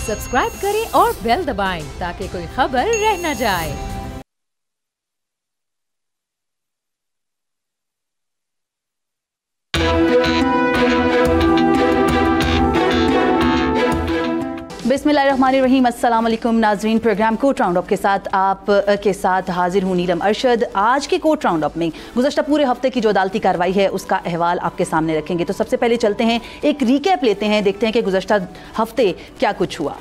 Subscribe करें और bell दबाएं ताकि कोई खबर रह न जाए। बिस्मिल्लाहिर्रहमानिर्रहीम। अस्सलाम वालेकुम नाज़रीन, प्रोग्राम कोर्ट राउंड अप के साथ आप के साथ हाजिर हूँ नीलम अरशद। आज के कोर्ट राउंड अप में गुज़श्ता पूरे हफ्ते की जो अदालती कार्रवाई है उसका अहवाल आपके सामने रखेंगे। तो सबसे पहले चलते हैं, एक रिकैप लेते हैं, देखते हैं कि गुज़श्ता हफ्ते क्या कुछ हुआ।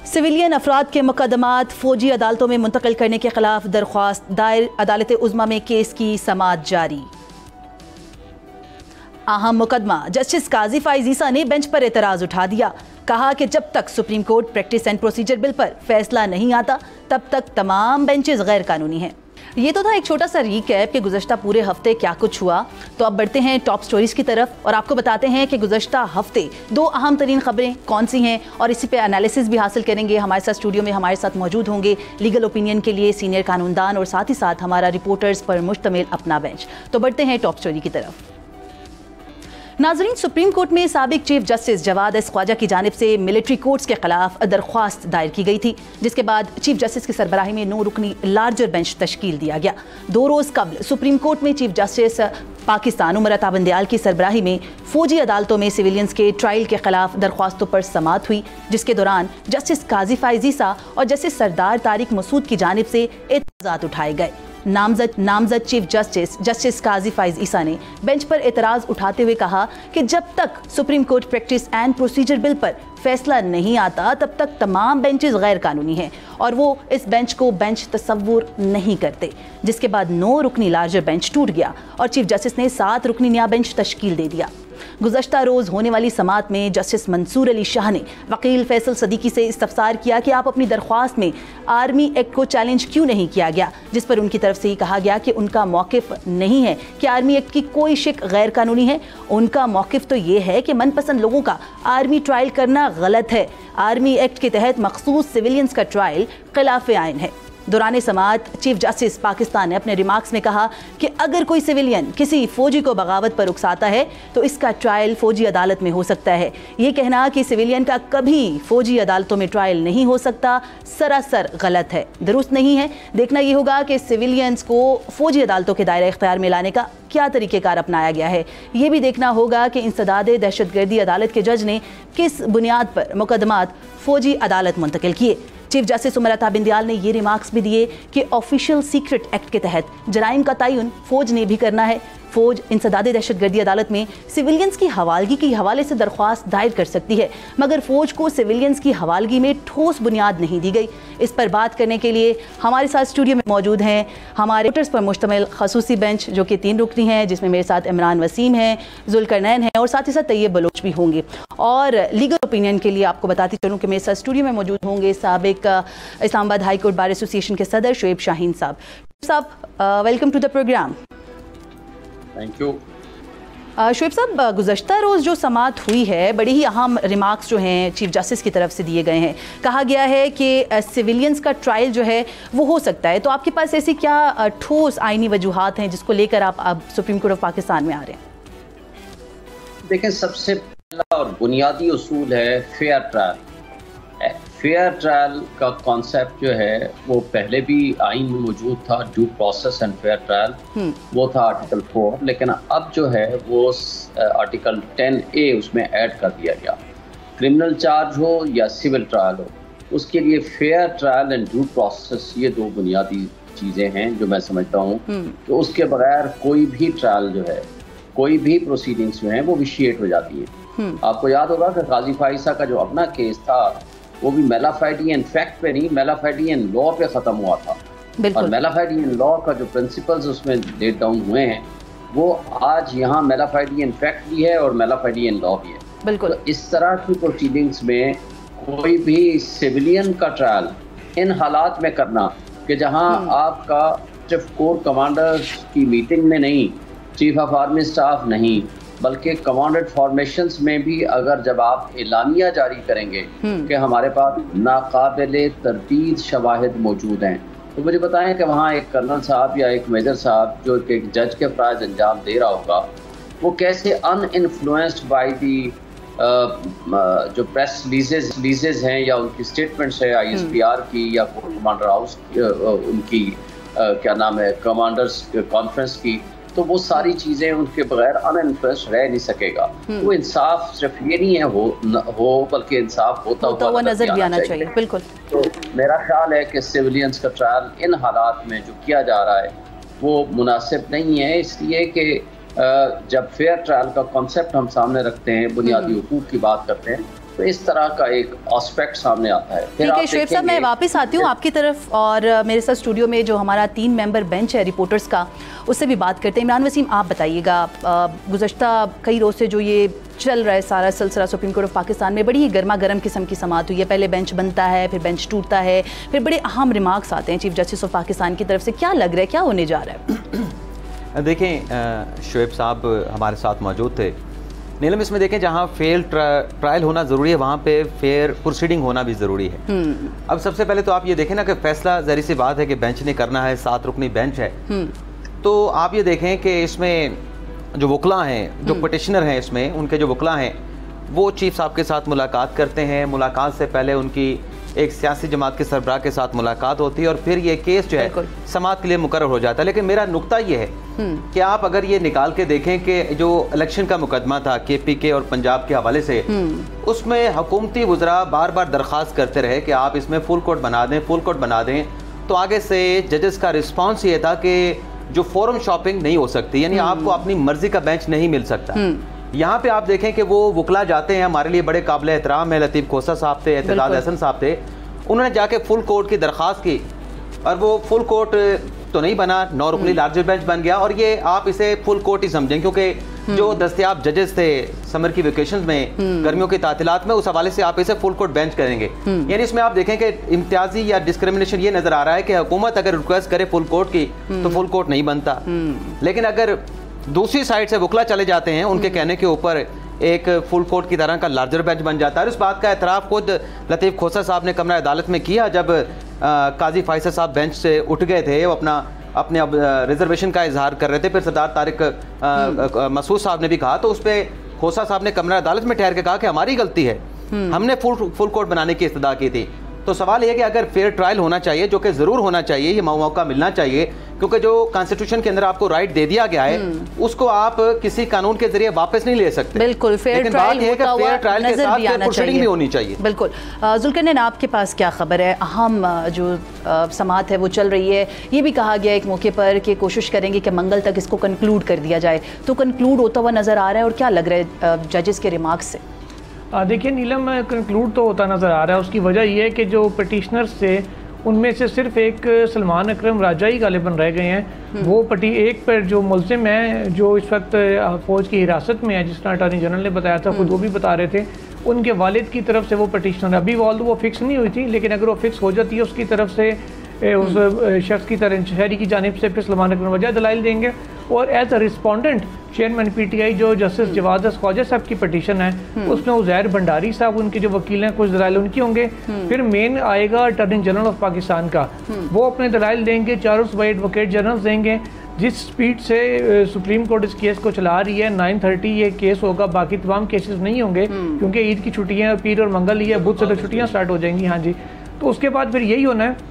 सिविलियन अफराद के मुकदमात फौजी अदालतों में मुंतकिल करने के खिलाफ दरख्वास्त दायर, अदालत उज़्मा में केस की समाअत जारी। अहम मुकदमा, जस्टिस काजी फाइज ईसा ने बेंच पर एतराज़ उठा दिया, कहा कि जब तक supreme court practice and procedure bill पर फैसला नहीं आता तब तक तमाम बेंचेस गैर कानूनी हैं। ये तो था एक छोटा सा रीकैप कि गुज़श्ता पूरे हफ्ते क्या कुछ हुआ। तो अब बढ़ते हैं टॉप स्टोरीज की तरफ और आपको बताते हैं कि गुज़श्ता हफ्ते दो अहम तरीन खबरें कौन सी हैं और इसी पे एनालिसिस भी हासिल करेंगे। हमारे साथ स्टूडियो में हमारे साथ मौजूद होंगे लीगल ओपिनियन के लिए सीनियर कानूनदान और साथ ही साथ हमारा रिपोर्टर्स पर मुश्तमिल अपना बेंच। तो बढ़ते हैं टॉप स्टोरी की तरफ। नाज़रीन, सुप्रीम कोर्ट में साबिक chief justice Jawad S Khawaja की जानिब से मिलिट्री कोर्ट्स के खिलाफ दरख्वास्त दायर की गई थी, जिसके बाद चीफ जस्टिस की सरबराही में 9 रुकनी लार्जर बेंच तश्कील दिया गया। 2 रोज़ कबल सुप्रीम कोर्ट में चीफ जस्टिस पाकिस्तान उमर अता बंदयाल की सरबराही में फौजी अदालतों में सिविलियंस के ट्रायल के खिलाफ दरख्वास्तों पर समाअत हुई, जिसके दौरान जस्टिस काजी फाइज ईसा और जस्टिस सरदार तारिक मसूद की जानिब से एतराज़ात उठाए गए। नामजद चीफ जस्टिस काजी फाइज ईसा ने बेंच पर एतराज़ उठाते हुए कहा कि जब तक supreme court practice and procedure bill पर फैसला नहीं आता तब तक तमाम बेंचेस गैर कानूनी हैं और वो इस बेंच को बेंच तस्वुर नहीं करते। जिसके बाद 9 रुकनी लार्जर बेंच टूट गया और चीफ जस्टिस ने 7 रुकनी नया बेंच तश्कील दे दिया। गुज़श्ता रोज़ होने वाली समाअत में जस्टिस मंसूर अली शाह ने वकील फैसल सदीकी से इस्तफसार किया कि आप अपनी दरख्वास्त में आर्मी एक्ट को चैलेंज क्यों नहीं किया गया, जिस पर उनकी तरफ से ही कहा गया कि उनका मौक़िफ़ नहीं है कि आर्मी एक्ट की कोई शिक गैर कानूनी है। उनका मौक़िफ़ तो ये है कि मनपसंद लोगों का आर्मी ट्रायल करना गलत है। आर्मी एक्ट के तहत मखसूस सिविलियंस का ट्रायल खिलाफ आइन है। दौरान समाअत चीफ जस्टिस पाकिस्तान ने अपने रिमार्क्स में कहा कि अगर कोई सिविलियन किसी फौजी को बगावत पर उकसाता है तो इसका ट्रायल फौजी अदालत में हो सकता है। ये कहना कि सिविलियन का कभी फौजी अदालतों में ट्रायल नहीं हो सकता सरासर गलत है, दुरुस्त नहीं है। देखना ये होगा कि सिविलियंस को फौजी अदालतों के दायरे इख्तियार में लाने का क्या तरीक़ेकार अपनाया गया है। ये भी देखना होगा कि इंसदाद दहशतगर्दी अदालत के जज ने किस बुनियाद पर मुकदमात फौजी अदालत मुंतकिल किए। चीफ जस्टिस उमर अता बंदयाल ने ये रिमार्क्स भी दिए कि ऑफिशियल सीक्रेट एक्ट के तहत जराइम का तयन फौज ने भी करना है। फौज इंसदाद दहशतगर्दी अदालत में सिविलियंस की हवालगी के हवाले से दरख्वास्त दायर कर सकती है, मगर फौज को सिविलियंस की हवालगी में ठोस बुनियाद नहीं दी गई। इस पर बात करने के लिए हमारे साथ स्टूडियो में मौजूद हैं हमारे रिपोर्टर्स पर मुश्तमिल खसूसी बेंच, जो कि 3 रुकनी हैं, जिसमें मेरे साथ इमरान वसीम हैं, जुल्करनैन हैं और साथ ही साथ तैयब बलोच भी होंगे। और लीगल ओपिनियन के लिए आपको बताती चलूँ कि मेरे साथ स्टूडियो में मौजूद होंगे साबिक Islamabad high court bar association के सदर शुएब शाहीन साहब। Welcome to the programme. Thank you. Shoaib साहब, गुज़श्ता रोज़ जो समाअत हुई है, बड़ी ही अहम रिमार्क्स जो हैं चीफ जस्टिस की तरफ से दिए गए हैं। कहा गया है कि सिविलियंस का ट्रायल जो है वो हो सकता है। तो आपके पास ऐसी क्या ठोस आइनी वजूहात हैं जिसको लेकर आप सुप्रीम कोर्ट ऑफ पाकिस्तान में आ रहे हैं? देखें, सबसे पहला और बुनियादी उसूल है फेयर ट्रायल। फेयर ट्रायल का कॉन्सेप्ट जो है वो पहले भी आइन में मौजूद था, due process and fair trial, वो था आर्टिकल 4, लेकिन अब जो है वो आर्टिकल 10A उसमें ऐड कर दिया गया। क्रिमिनल चार्ज हो या सिविल ट्रायल हो, उसके लिए fair trial and due process, ये 2 बुनियादी चीज़ें हैं जो मैं समझता हूँ कि उसके बगैर कोई भी ट्रायल जो है, कोई भी प्रोसीडिंग्स में है वो विशिएट हो जाती है। आपको याद होगा कि काजी फाइसा का जो अपना केस था वो भी मेलाफाइडियन फैक्ट पे नहीं, मेलाफाइडियन लॉ पे ख़त्म हुआ था। और मेलाफाइडियन लॉ का जो प्रिंसिपल्स उसमें लेट डाउन हुए हैं वो आज यहाँ मेलाफाइडियन फैक्ट भी है और मेलाफाइडियन लॉ भी है। बिल्कुल। तो इस तरह की प्रोसीडिंग्स में कोई भी सिविलियन का ट्रायल इन हालात में करना कि जहाँ आपका सिर्फ कोर कमांडर की मीटिंग में नहीं, चीफ ऑफ आर्मी स्टाफ नहीं, बल्कि कमांडेड फॉर्मेशंस में भी अगर जब आप एलानिया जारी करेंगे कि हमारे पास नाकाबिले तरदीद शवाहिद मौजूद हैं, तो मुझे बताएं कि वहाँ एक कर्नल साहब या एक मेजर साहब जो एक जज के फ़राइज़ अंजाम दे रहा होगा, वो कैसे अनइन्फ्लुएंस्ड बाय दी जो प्रेस रिलीजेज हैं या उनकी स्टेटमेंट्स है ISPR की या कमांडर हाउस उनकी क्या नाम है कमांडर्स कॉन्फ्रेंस की, तो वो सारी चीज़ें उनके बगैर अनइन्फ्लुएंस रह नहीं सकेगा। वो इंसाफ सिर्फ ये नहीं है हो बल्कि इंसाफ होता हुआ नजर भी आना चाहिए। बिल्कुल। तो मेरा ख्याल है कि सिविलियंस का ट्रायल इन हालात में जो किया जा रहा है वो मुनासिब नहीं है, इसलिए कि जब फेयर ट्रायल का कॉन्सेप्ट हम सामने रखते हैं, बुनियादी हुकूक की बात करते हैं, तो इस तरह का एक एस्पेक्ट सामने आता है। ठीक है शुएब साहब, मैं वापस आती हूँ आपकी तरफ और मेरे साथ स्टूडियो में जो हमारा 3 मेंबर बेंच है रिपोर्टर्स का, उससे भी बात करते हैं। इमरान वसीम, आप बताइएगा, गुज़श्ता कई रोज़ से जो ये चल रहा है सारा सिलसिला सुप्रीम कोर्ट ऑफ पाकिस्तान में, बड़ी ही गर्मा गर्म किस्म की समाअत हुई है। पहले बेंच बनता है, फिर बेंच टूटता है, फिर बड़े अहम रिमार्क्स आते हैं चीफ जस्टिस ऑफ पाकिस्तान की तरफ से। क्या लग रहा है, क्या होने जा रहा है? देखें, शुएब साहब हमारे साथ मौजूद थे। नीलम, इसमें देखें जहाँ फेयर ट्रायल होना ज़रूरी है वहाँ पे फेयर प्रोसीडिंग होना भी ज़रूरी है। अब सबसे पहले तो आप ये देखें ना कि फैसला ज़ाहिर सी बात है कि बेंच ने करना है, 7 रुकनी बेंच है। तो आप ये देखें कि इसमें जो वकला हैं, जो पटिशनर हैं, इसमें उनके जो वकला हैं वो चीफ साहब के साथ मुलाकात करते हैं। मुलाकात से पहले उनकी एक सियासी जमात के सरबराह के साथ मुलाकात होती है और फिर ये केस जो है समाअत के लिए मुकर्रर हो जाता है। लेकिन मेरा नुक्ता ये है कि आप अगर ये निकाल के देखें कि जो इलेक्शन का मुकदमा था KPK और पंजाब के हवाले से, उसमें हुकूमती वज़रा बार बार दरख्वास्त करते रहे कि आप इसमें फुल कोर्ट बना दें, फुल कोर्ट बना दें। तो आगे से जजेस का रिस्पॉन्स ये था कि जो फोरम शॉपिंग नहीं हो सकती, यानी आपको अपनी मर्जी का बेंच नहीं मिल सकता। यहाँ पे आप देखें कि वो वकला जाते हैं, हमारे लिए बड़े काबिल एहतराम है, लतीफ़ खोसा साहब थे, एतजाज़ हसन साहब थे, उन्होंने जाके फुल कोर्ट की दरख्वास्त की और वो फुल कोर्ट तो नहीं बना, 9 रुकनी लार्जर बेंच बन गया। और ये आप इसे फुल कोर्ट ही समझें, क्योंकि जो दस्तयाब जजेस थे समर की वेकेशन में, गर्मियों की तातीलात में, उस हवाले से आप इसे फुल कोर्ट बेंच करेंगे। यानी इसमें आप देखें कि इम्तियाजी या डिस्क्रिमिनेशन ये नजर आ रहा है कि हुकूमत अगर रिक्वेस्ट करे फुल कोर्ट की तो फुल कोर्ट नहीं बनता, लेकिन अगर दूसरी साइड से वकला चले जाते हैं, उनके कहने के ऊपर एक फुल कोर्ट की तरह का लार्जर बेंच बन जाता है। और इस बात का एतराफ़ खुद लतीफ़ खोसा साहब ने कमरा अदालत में किया जब काजी फैसल साहब बेंच से उठ गए थे, वो अपने रिजर्वेशन का इजहार कर रहे थे। फिर सरदार तारिक मसूद साहब ने भी कहा, तो उस पर खोसा साहब ने कमरा अदालत में ठहर के कहा कि हमारी गलती है, हमने फुल कोर्ट बनाने की इस्तदा की थी। तो सवाल यह कि अगर फेयर ट्रायल होना चाहिए, जो कि ज़रूर होना चाहिए, ये मौका मिलना चाहिए, क्योंकि जो कॉन्स्टिट्यूशन के अंदर आपको राइट दे दिया गया है उसको आप किसी कानून के जरिए वापस नहीं ले सकते। बिल्कुल, फेयर ट्रायल होता हुआ नजर भी आना चाहिए। होनी चाहिए। बिल्कुल। जुल्करनैन, आपके पास क्या खबर है? अहम जो समाअत है वो चल रही है, ये भी कहा गया एक मौके पर कि कोशिश करेंगे कि मंगल तक इसको कंक्लूड कर दिया जाए, तो कंक्लूड होता हुआ नजर आ रहा है और क्या लग रहा है जजेस के रिमार्क्स से? देखिए नीलम, कंक्लूड तो होता नज़र आ रहा है। उसकी वजह यह है कि जो पटिशनर्स थे उनमें से सिर्फ एक सलमान अकरम राजा ही गालिबन रह गए हैं। वो एक पर जो मुल्ज़िम है, जो इस वक्त फ़ौज की हिरासत में है, जिस तरह अटॉर्नी जनरल ने बताया था, खुद वो भी बता रहे थे, उनके वालिद की तरफ से वो पटिशनर अभी वो फिक्स नहीं हुई थी, लेकिन अगर वो फिक्स हो जाती है उसकी तरफ से उस शख्स की तरह शहरी की जानिब से फिर सलमान अकरम वजह दलाइल देंगे। और as a respondent chairman PTI जो जस्टिस जवाद ख्वाजा साहब की पटिशन है, उसमें उज़ैर भंडारी साहब उनके जो वकील हैं, कुछ दलाइल उनकी होंगे। फिर मेन आएगा अटॉर्नी जनरल ऑफ पाकिस्तान का, वो अपने दलाइल देंगे, 4 सूबाई एडवोकेट जनरल देंगे। जिस स्पीड से सुप्रीम कोर्ट इस केस को चला रही है, 9:30 ये केस होगा, बाकी तमाम केसेस नहीं होंगे क्योंकि ईद की छुट्टियाँ, पीर और मंगल ही है, बुध से तो छुट्टियाँ स्टार्ट हो जाएंगी। हाँ जी, तो उसके बाद फिर यही होना है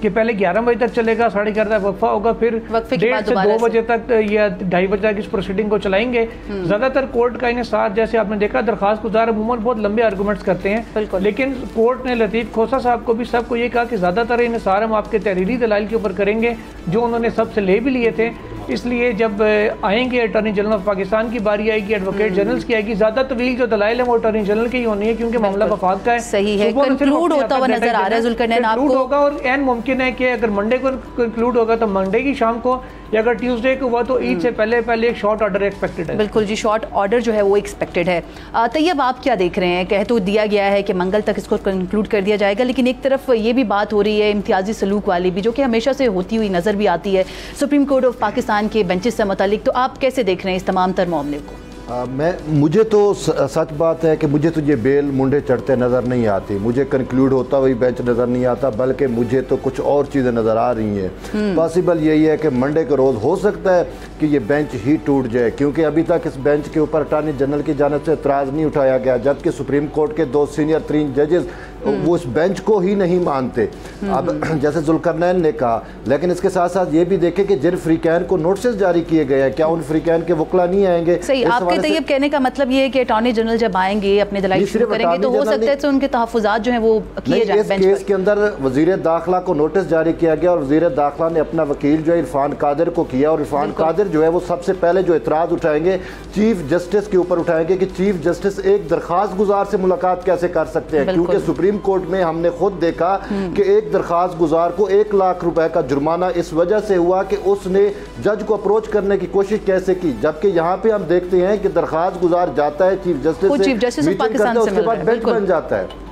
कि पहले 11 बजे तक चलेगा, 11:30 तक वक्फा होगा, फिर 1:30 से 2 बजे तक या 2:30 बजे तक इस प्रोसीडिंग को चलाएंगे। ज्यादातर कोर्ट का इंसार, जैसे आपने देखा, दरखास्त गुजार अमूमन बहुत लंबे आर्गूमेंट्स करते हैं, लेकिन कोर्ट ने लतीफ़ खोसा साहब को भी सबको ये कहा कि ज्यादातर इंसार हम आपके तहरीरी दलाइल के ऊपर करेंगे, जो उन्होंने सबसे ले भी लिए थे। इसलिए जब आएंगे अटॉर्नी जनरल ऑफ पाकिस्तान की बारी आएगी, एडवोकेट जनरल्स की आएगी, ज्यादा तवील जो दलाइल है वो अटॉर्नी जनरल की ही होनी है, क्योंकि मामला वफाक का है। सही है, कंक्लूड होता हुआ नजर आ रहा है जुल्करनैन आपको होगा। और एन मुमकिन है कि अगर मंडे को कंक्लूड होगा तो मंडे की शाम को, या अगर ट्यूसडे को हुआ तो ईद से पहले एक शॉर्ट ऑर्डर एक्सपेक्टेड है। बिल्कुल जी, शॉर्ट ऑर्डर जो है वो एक्सपेक्टेड है। तैयब, आप क्या देख रहे हैं? कह तो दिया गया है कि मंगल तक इसको कंक्लूड कर दिया जाएगा, लेकिन एक तरफ ये भी बात हो रही है इम्तियाजी सलूक वाली भी, जो कि हमेशा से होती हुई नज़र भी आती है सुप्रीम कोर्ट ऑफ पाकिस्तान के बेंचेस से मुतालिक। तो आप कैसे देख रहे हैं इस तमाम तर मामले को? मुझे तो सच बात है कि मुझे तो ये बेल मुंडे चढ़ते नज़र नहीं आती, मुझे कंक्लूड होता हुई बेंच नज़र नहीं आता, बल्कि मुझे तो कुछ और चीज़ें नज़र आ रही हैं। पॉसिबल यही है कि मंडे के रोज़ हो सकता है कि ये बेंच ही टूट जाए, क्योंकि अभी तक इस बेंच के ऊपर अटॉर्नी जनरल की जानिब से एतराज़ नहीं उठाया गया, जबकि सुप्रीम कोर्ट के 2 सीनियर 3 जजेस वो इस बेंच को ही नहीं मानते। अब जैसे जुल्करनैन ने कहा, लेकिन इसके साथ साथ ये भी देखें कि जिन फ्रीकैन को नोटिस जारी किए गए हैं, क्या उन फ्रीकैन के वकला नहीं आएंगे? सही, आपके तैयब कहने का मतलब ये है कि अटॉर्नी जनरल जब आएंगे अपने दलाइल शुरू करेंगे तो हो सकता है तो उनके तहफ़्फ़ुज़ात जो हैं वो किए जाएं। इस केस के अंदर वज़ीर दाखिला को नोटिस जारी किया गया और वज़ीर दाखिला ने अपना वकील जो है इरफान कादिर को किया, और इरफान कादिर जो है वो सबसे पहले जो एतराज़ उठाएंगे चीफ जस्टिस के ऊपर उठाएंगे कि चीफ जस्टिस एक दरख्वास्त गुजार से मुलाकात कैसे कर सकते हैं, क्योंकि सुप्रीम कोर्ट में हमने खुद देखा कि एक दरखास्त गुजार को 1 लाख रुपए का जुर्माना इस वजह से हुआ कि उसने जज को अप्रोच करने की कोशिश कैसे की, जबकि यहाँ पे हम देखते हैं कि दरखास्त गुजार जाता है चीफ जस्टिस से मीटिंग करता है, उसके बाद बेंच बन जाता है।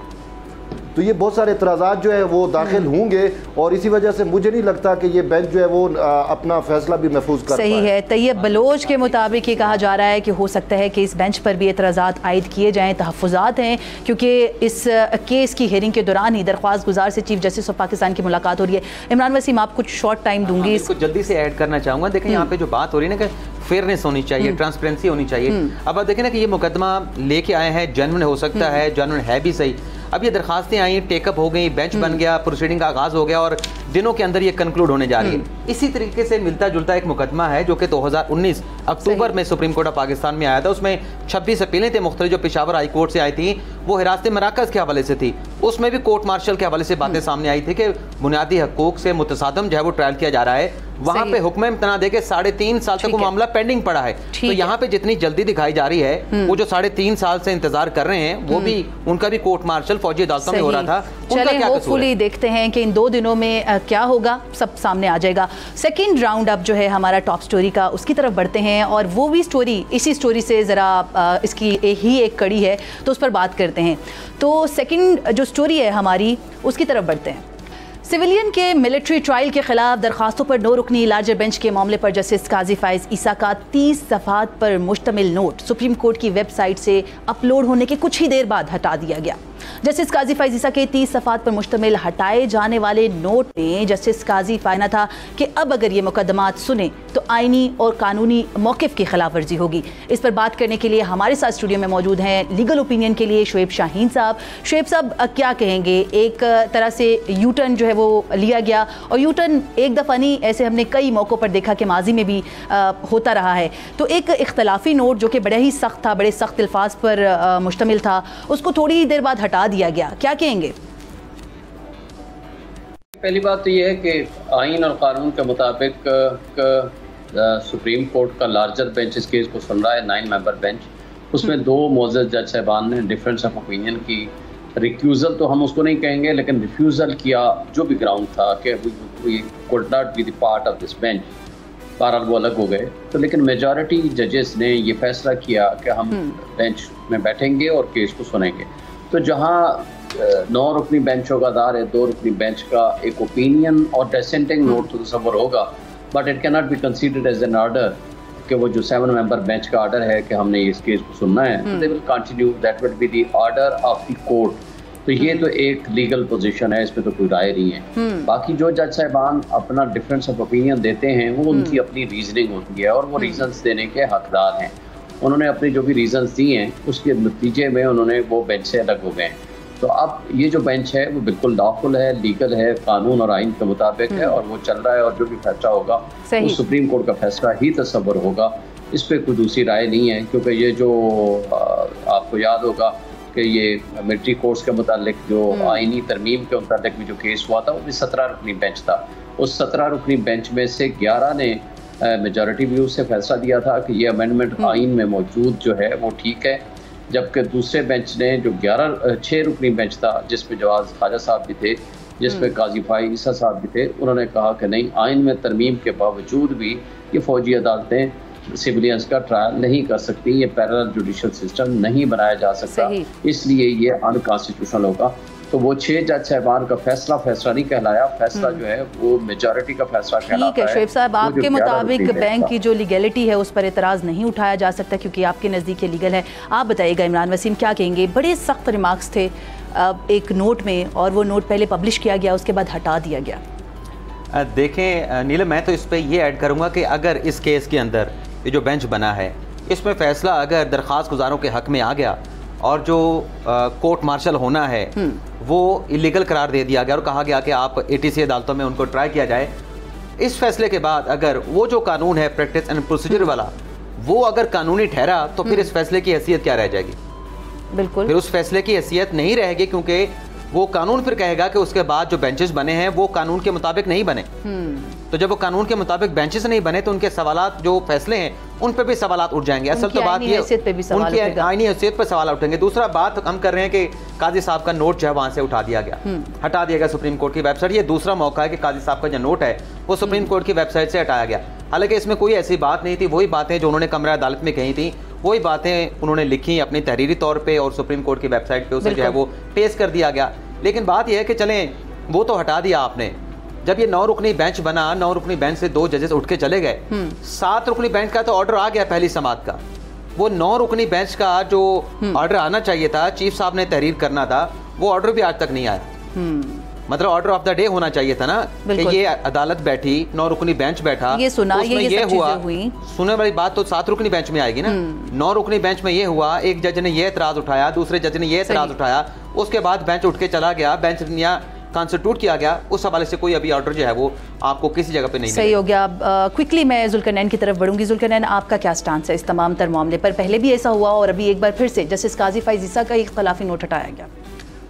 तो ये बहुत सारे एतराज़ात जो है वो दाखिल होंगे और इसी वजह से मुझे नहीं लगता कि ये बेंच जो है वो अपना फैसला भी महफूज कर सही है। तैयब बलोच के मुताबिक ये कहा जा रहा है कि हो सकता है कि इस बेंच पर भी एतराज़ात आयद किए जाएँ, तहफ़्फ़ुज़ात हैं, क्योंकि इस केस की हेयरिंग के दौरान ही दरख्वास्त गुजार से चीफ जस्टिस ऑफ पाकिस्तान की मुलाकात हो रही है। इमरान वसीम, आप कुछ शॉर्ट टाइम दूंगी, इसको जल्दी से ऐड करना चाहूँगा। देखें यहाँ पे जो बात हो रही है ना कि फेयरनेस होनी चाहिए, ट्रांसपेरेंसी होनी चाहिए। अब आप देखें ना कि ये मुकदमा लेके आए हैं, जेन्युइन हो सकता है, जेन्युइन है भी सही। अब ये दरखास्तें आई, टेकअप हो गई, बेंच बन गया, प्रोसीडिंग का आगाज़ हो गया और दिनों के अंदर ये कंक्लूड होने जा रही है। इसी तरीके से मिलता जुलता एक मुकदमा है जो कि 2019 अक्टूबर में सुप्रीम कोर्ट ऑफ पाकिस्तान में आया था। उसमें 26 अपीलें थे मुख्तलिफ, जो पेशावर हाई कोर्ट से आई थी, वो हिरासत मराकज़ के हवाले से थी। उसमें भी कोर्ट मार्शल के हवाले से बातें सामने आई थी कि बुनियादी हकूक से मुतसादम जो है वो ट्रायल किया जा रहा है। वहाँ पे हुक्म इम्तना दे के 3.5 साल तक वो मामला पेंडिंग पड़ा है। तो यहाँ पे जितनी जल्दी दिखाई जा रही है, वो जो 3.5 साल से इंतजार कर रहे हैं, वो भी उनका भी कोर्ट मार्शल फौजी अदालतों में हो रहा था। चलें होपफुली देखते हैं कि इन 2 दिनों में क्या होगा, सब सामने आ जाएगा। सेकंड राउंड अप जो है हमारा टॉप स्टोरी का, उसकी तरफ बढ़ते हैं और वो भी स्टोरी इसी स्टोरी से ज़रा इसकी ही एक कड़ी है तो उस पर बात करते हैं। तो सेकंड जो स्टोरी है हमारी, उसकी तरफ बढ़ते हैं। सिविलियन के मिलिट्री ट्रायल के खिलाफ दरखास्तों पर 9 रुकनी लार्जर बेंच के मामले पर जस्टिस काजी फाइज ईसा का 30 सफ़हात पर मुश्तमिल नोट सुप्रीम कोर्ट की वेबसाइट से अपलोड होने के कुछ ही देर बाद हटा दिया गया। जस्टिस काजी फाइज ईसा के 30 सफ़हात पर मुश्तमिल हटाए जाने वाले नोट में जस्टिस काजी फाइना था कि अब अगर ये मुकदमात सुने तो आइनी और कानूनी मौक़िफ़ की खिलाफ वर्जी होगी। इस पर बात करने के लिए हमारे साथ स्टूडियो में मौजूद हैं लीगल ओपिनियन के लिए शुएब शाहीन साहब। शुएब साहब, क्या कहेंगे? एक तरह से यू टर्न जो है वो लिया गया और यू टर्न एक दफ़ा नहीं, ऐसे हमने कई मौक़ों पर देखा कि माजी में भी होता रहा है। तो एक इख्तलाफी नोट जो कि बड़ा ही सख्त था, बड़े सख्त अल्फाज पर मुश्तमिल था, उसको थोड़ी ही देर बाद हटा दिया गया, क्या कहेंगे? पहली बात तो ये है कि आइन और कानून के मुताबिक सुप्रीम कोर्ट का लार्जर बेंच इस केस को सुन रहा है, 9 मेंबर बेंच। उसमें 2 मोअज़्ज़ज़ जज साहबान ने डिफरेंस ऑफ ओपिनियन की, रिक्यूज़ल तो हम उसको नहीं कहेंगे, लेकिन रिफ्यूज़ल किया जो भी ग्राउंड था कि we could not be the part of this bench, बहरहाल वो अलग हो गए। तो लेकिन मेजॉरिटी जजेस ने ये फैसला किया कि हम बेंच में बैठेंगे और केस को सुनेंगे। तो जहाँ 9 रुकनी बेंचों का दार है, 2 रुकनी बेंच का एक ओपिनियन और डिसेंटिंग नोट तो तस्वर होगा, but it can not be considered as an order कि वो जो 7 मेंबर बेंच का ऑर्डर है कि हमने इस केस को सुनना है, they will continue, that will be the order of the court. तो ये तो एक लीगल पोजीशन है, इसमें तो कोई राय नहीं है। बाकी जो जज साहबान अपना डिफरेंस ऑफ ओपिनियन देते हैं वो उनकी अपनी रीजनिंग होती है और वो रीजंस देने के हकदार हैं। उन्होंने अपनी जो भी रीजंस दी हैं उसके नतीजे में उन्होंने वो बेंच से अलग हो गए हैं। तो अब ये जो बेंच है वो बिल्कुल लॉफुल है, लीगल है, कानून और आइन के मुताबिक है और वो चल रहा है और जो भी फैसला होगा वो सुप्रीम कोर्ट का फैसला ही तस्वर होगा। इस पर कोई दूसरी राय नहीं है, क्योंकि ये जो आपको याद होगा कि ये मिलिट्री कोर्ट्स के मुतालिक जो आइनी तरमीम के मुतालिक भी जो केस हुआ था वो भी 17 रुकनी बेंच था। उस 17 रुकनी बेंच में से 11 ने मेजॉरिटी व्यू से फैसला दिया था कि ये अमेंडमेंट आइन में मौजूद जो है वो ठीक है, जबकि दूसरे बेंच ने जो 6 रुकनी बेंच था जिसमें जवाज ख्वाजा साहब भी थे, जिसमें काजी फाइज ईसा साहब भी थे, उन्होंने कहा कि नहीं, आइन में तरमीम के बावजूद भी ये फ़ौजी अदालतें सिविलियंस का ट्रायल नहीं कर सकती, ये पैरेलल जुडिशल सिस्टम नहीं बनाया जा सकता, इसलिए ये अनकॉन्स्टिट्यूशनल होगा। तो वो 6 जज साहबान का फैसला नहीं कहलाया, फैसला जो है वो मेजॉरिटी का फैसला कहलाता है। ठीक है शोएब साहब, आपके मुताबिक बैंक की जो लीगलिटी है उस पर एतराज़ नहीं उठाया जा सकता क्योंकि आपके नज़दीक ये लीगल है। आप बताइएगा इमरान वसीम क्या कहेंगे? बड़े सख्त रिमार्क्स थे एक नोट में और वो नोट पहले पब्लिश किया गया, उसके बाद हटा दिया गया। देखें नीलम, मैं तो इस पर ये ऐड करूँगा कि अगर इस केस के अंदर ये जो बेंच बना है इसमें फ़ैसला अगर दरख्वास्त गुजारों के हक़ में आ गया और जो कोर्ट मार्शल होना है वो इलीगल करार दे दिया गया और कहा गया कि आप ATC अदालतों में उनको ट्राई किया जाए, इस फैसले के बाद अगर वो जो कानून है प्रैक्टिस एंड प्रोसीजर वाला वो अगर कानूनी ठहरा तो फिर इस फैसले की हैसियत क्या रह जाएगी? बिल्कुल, फिर उस फैसले की हैसियत नहीं रहेगी क्योंकि वो कानून फिर कहेगा कि उसके बाद जो बेंचेस बने हैं वो कानून के मुताबिक नहीं बने। तो जब वो कानून के मुताबिक बेंचेस नहीं बने तो उनके सवालात जो फैसले हैं उन पे भी सवालात उठ जाएंगे। असल तो बात ये उनकी आईनी हैसियत पर सवाल उठेंगे। दूसरा बात हम कर रहे हैं कि काजी साहब का नोट जो है वहां से उठा दिया गया, हटा दिया गया सुप्रीम कोर्ट की वेबसाइट। ये दूसरा मौका है कि काजी साहब का जो नोट है वो सुप्रीम कोर्ट की वेबसाइट से हटाया गया। हालांकि इसमें कोई ऐसी बात नहीं थी, वही बातें जो उन्होंने कमरा अदालत में कही थी वही बातें उन्होंने लिखी अपनी तहरीरी तौर पर और सुप्रीम कोर्ट की वेबसाइट पर उसे जो है वो पेश कर दिया गया। लेकिन बात यह है कि चलें वो तो हटा दिया आपने, जब ये 9 रुकनी बेंच बना, 9 रुकनी बेंच से 2 जजेस उठ के चले गए, 7 रुकनी बेंच का तो ऑर्डर आ गया पहली समाअत का। वो 9 रुकनी बेंच का जो ऑर्डर आना चाहिए था, चीफ साहब ने तहरीर करना था, वो ऑर्डर भी आज तक नहीं आया। मतलब ऑर्डर ऑफ द डे होना चाहिए था ना कि ये अदालत बैठी, 9 रुकनी बेंच बैठा, ये सुना, ये हुआ। सुनने वाली बात तो 7 रुकनी बेंच में आएगी ना। 9 रुकनी बेंच में ये हुआ, एक जज ने ये एतराज उठाया, दूसरे जज ने ये एतराज उठाया, उसके बाद बेंच उठ के चला गया, बेंच कॉन्स्टिट्यूट किया गया। उस हवाले से कोई अभी ऑर्डर जो है वो आपको किसी जगह पे नहीं सही हो गया। क्विकली मैं जुल्करनैन की तरफ बढ़ूंगी। जुल्करनैन, आपका क्या स्टांस है इस तमाम तर मामले पर? पहले भी ऐसा हुआ और अभी एक बार फिर से जस्टिस काजी फैज़ ईसा का इख्तलाफी नोट हटाया गया।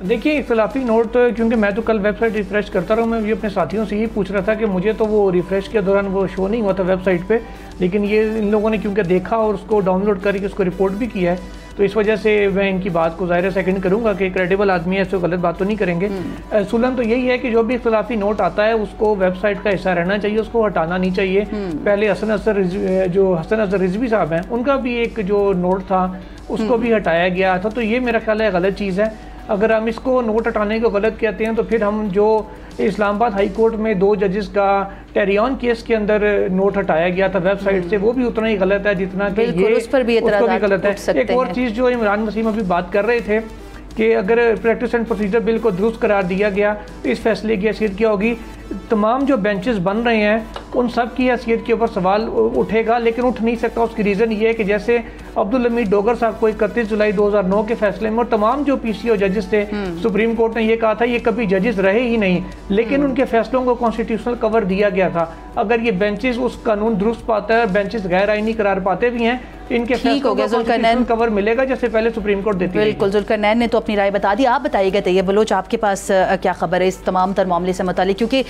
देखिए, इख्तलाफी नोट, क्योंकि मैं तो कल वेबसाइट रिफ्रेश करता रहा हूँ, मैं भी अपने साथियों से यही पूछ रहा था कि मुझे तो वो रिफ्रेश के दौरान वो शो नहीं हुआ था वेबसाइट पे, लेकिन ये इन लोगों ने क्योंकि देखा और उसको डाउनलोड करके उसको रिपोर्ट भी किया है, तो इस वजह से मैं इनकी बात को ज़ाहिर सेकंड करूँगा कि क्रेडिबल आदमी है, इसको गलत बात तो नहीं करेंगे। सुलन तो यही है कि जो भी इख्तलाफी नोट आता है उसको वेबसाइट का हिस्सा रहना चाहिए, उसको हटाना नहीं चाहिए। पहले हसन अजहर रिजवी साहब हैं, उनका भी एक जो नोट था उसको भी हटाया गया था, तो ये मेरा ख्याल है गलत चीज़ है। अगर हम इसको नोट हटाने को गलत कहते हैं तो फिर हम जो इस्लामाबाद हाई कोर्ट में 2 जजेस का टेरियन केस के अंदर नोट हटाया गया था वेबसाइट से, वो भी उतना ही गलत है जितना कि ये उस पर भी गलत है। एक और चीज़ जो इमरान वसीम अभी बात कर रहे थे कि अगर प्रैक्टिस एंड प्रोसीजर बिल को दुरुस्त करार दिया गया तो इस फैसले की हैसियत क्या होगी? तमाम जो बेंचेस बन रहे हैं उन सब की हैसियत के ऊपर सवाल उठेगा, लेकिन उठ नहीं सकता। उसकी रीज़न ये है कि जैसे अब्दुल हमीद डोगर साहब को 31 जुलाई 2009 के फैसले में और तमाम जो PCO जजेस थे, सुप्रीम कोर्ट ने ये कहा था ये कभी जजेस रहे ही नहीं, लेकिन उनके फैसलों को कॉन्स्टिट्यूशनल कवर दिया गया था। अगर ये बेंचेस उस कानून दुरुस्त पाता है, बेंचेस गैर आईनी करार पाते भी हैं, इनके फैसलों को कॉन्स्टिट्यूशनल कवर मिलेगा जैसे पहले सुप्रीम कोर्ट देती है। बिल्कुल, जुल्करनैन ने तो अपनी राय बता दी। आप बताइएगा तैयब बलोच, आपके पास क्या खबर है इस तमाम तर मामले से मुतालिक? क्योंकि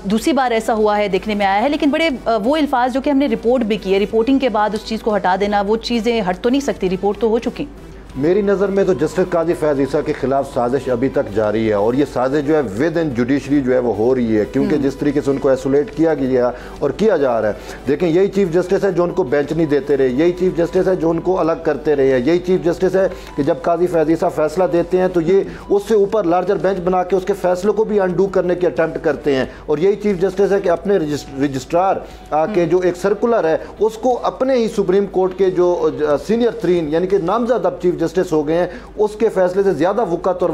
दूसरी बार ऐसा हुआ है, देखने में आया है, लेकिन बड़े वो अल्फाज जो कि हमने रिपोर्ट भी की है, रिपोर्टिंग के बाद उस चीज़ को हटा देना, वो चीज़ें हट तो नहीं सकती, रिपोर्ट तो हो चुकी। मेरी नज़र में तो जस्टिस काजी फैज़ ईसा के खिलाफ साजिश अभी तक जारी है और ये साजिश जो है विद इन जुडिशरी जो है वो हो रही है, क्योंकि जिस तरीके से उनको आइसोलेट किया गया और किया जा रहा है। देखें, यही चीफ जस्टिस है जो उनको बेंच नहीं देते रहे, यही चीफ जस्टिस है जो उनको अलग करते रहे हैं, यही चीफ जस्टिस है कि जब काजी फैज़ ईसा फैसला देते हैं तो ये उससे ऊपर लार्जर बेंच बना के उसके फैसलों को भी अनडू करने की अटैम्प्ट करते हैं। और यही चीफ जस्टिस है कि अपने रजिस्ट्रार के जो एक सर्कुलर है उसको अपने ही सुप्रीम कोर्ट के जो सीनियर 3 यानी कि नामजद अब चीफ जस्टिस हो गए हैं उसके फैसले से ज्यादा वक़्त और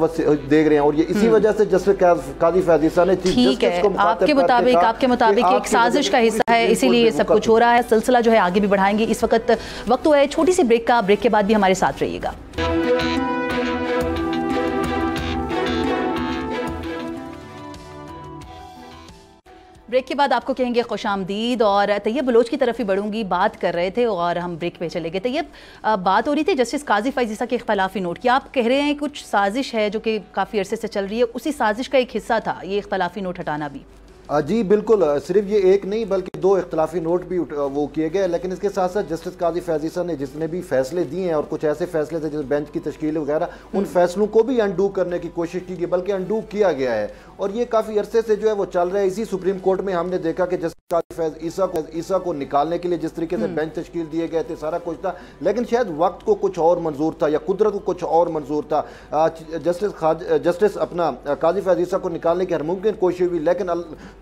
देख रहे हैं। और ये इसी वजह से जस्टिस काजी फैज़ ईसा ने चीफ जस्टिस को आपके मुताबिक एक साजिश का हिस्सा है, इसीलिए ये सब कुछ हो रहा है। सिलसिला जो है आगे भी बढ़ाएंगे। इस वक्त हुआ है छोटी सी ब्रेक का, ब्रेक के बाद भी हमारे साथ रहिएगा। ब्रेक के बाद आपको कहेंगे खुशामदीद और तैयब बलोच की तरफ ही बढ़ूंगी। बात कर रहे थे और हम ब्रेक पे चले गए। तैयब, बात हो रही थी जस्टिस काजी फैज़ ईसा के इख्तलाफी नोट की। आप कह रहे हैं कुछ साजिश है जो कि काफ़ी अरसे से चल रही है, उसी साजिश का एक हिस्सा था ये इख्तलाफी नोट हटाना भी। जी बिल्कुल, सिर्फ ये एक नहीं बल्कि 2 इख्तलाफी नोट भी वो किए गए, लेकिन इसके साथ साथ जस्टिस काजी फैज़ ईसा ने जितने भी फैसले दिए हैं और कुछ ऐसे फैसले थे जैसे बेंच की तश्कील वगैरह, उन फैसलों को भी अनडू करने की कोशिश की गई, बल्कि अनडू किया गया है और ये काफ़ी अरसे से जो है वो चल रहा है। इसी सुप्रीम कोर्ट में हमने देखा कि जस्टिस काजी फैज़ ईसा को निकालने के लिए जिस तरीके से बेंच तश्कील दिए गए थे, सारा कुछ था, लेकिन शायद वक्त को कुछ और मंजूर था या कुदरत को कुछ और मंजूर था। जस्टिस अपना काजी फैज़ ईसा को निकालने की हर मुमकिन कोशिश हुई, लेकिन